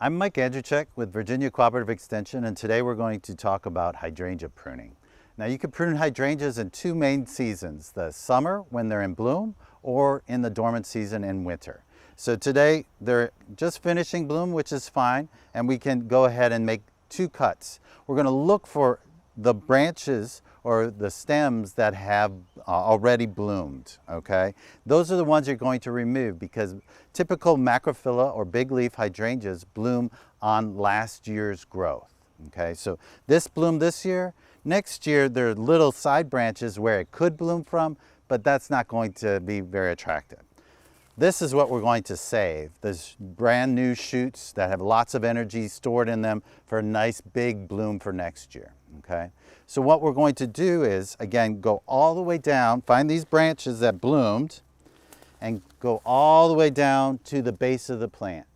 I'm Mike Andrzejczyk with Virginia Cooperative Extension, and today we're going to talk about hydrangea pruning. Now, you can prune hydrangeas in two main seasons, the summer when they're in bloom or in the dormant season in winter. So today they're just finishing bloom, which is fine, and we can go ahead and make two cuts. We're going to look for the branches or the stems that have already bloomed, okay? Those are the ones you're going to remove because typical macrophylla or big leaf hydrangeas bloom on last year's growth, okay? So this bloomed this year. Next year, there are little side branches where it could bloom from, but that's not going to be very attractive. This is what we're going to save. There's brand new shoots that have lots of energy stored in them for a nice big bloom for next year, okay? So what we're going to do is, again, go all the way down, find these branches that bloomed, and go all the way down to the base of the plant.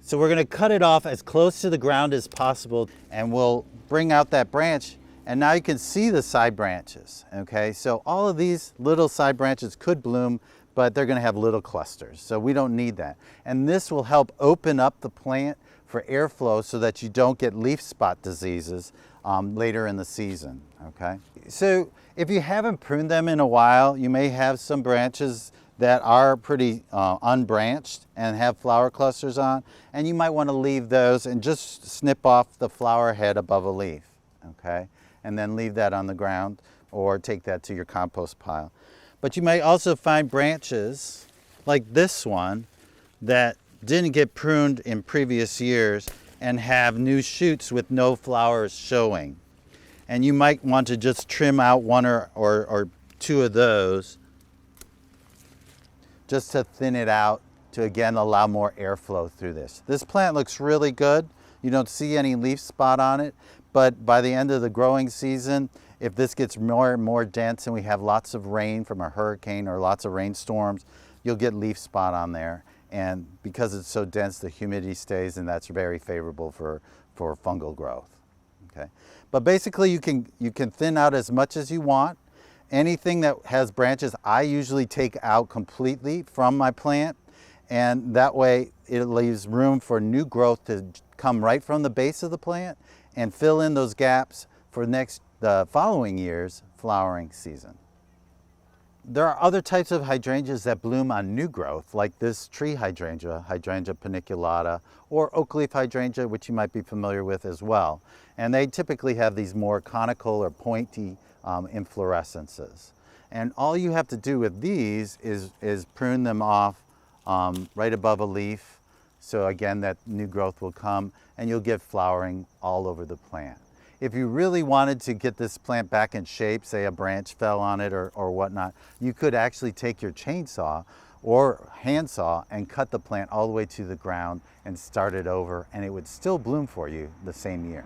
So we're going to cut it off as close to the ground as possible, and we'll bring out that branch, and now you can see the side branches, okay? So all of these little side branches could bloom, but they're going to have little clusters, so we don't need that. And this will help open up the plant for airflow so that you don't get leaf spot diseases later in the season, okay? So if you haven't pruned them in a while, you may have some branches that are pretty unbranched and have flower clusters on, and you might want to leave those and just snip off the flower head above a leaf, okay? And then leave that on the ground or take that to your compost pile. But you may also find branches like this one that didn't get pruned in previous years and have new shoots with no flowers showing. And you might want to just trim out one or two of those just to thin it out to again allow more airflow through this. This plant looks really good. You don't see any leaf spot on it, but by the end of the growing season, if this gets more and more dense and we have lots of rain from a hurricane or lots of rainstorms, you'll get leaf spot on there. And because it's so dense, the humidity stays, and that's very favorable for fungal growth, okay? But basically you can thin out as much as you want. Anything that has branches, I usually take out completely from my plant, and that way it leaves room for new growth to come right from the base of the plant and fill in those gaps for the following year's flowering season. There are other types of hydrangeas that bloom on new growth, like this tree hydrangea, Hydrangea Paniculata, or oak leaf hydrangea, which you might be familiar with as well. And they typically have these more conical or pointy inflorescences. And all you have to do with these is prune them off right above a leaf. So again, that new growth will come and you'll get flowering all over the plant. If you really wanted to get this plant back in shape, say a branch fell on it or whatnot, you could actually take your chainsaw or handsaw and cut the plant all the way to the ground and start it over, and it would still bloom for you the same year.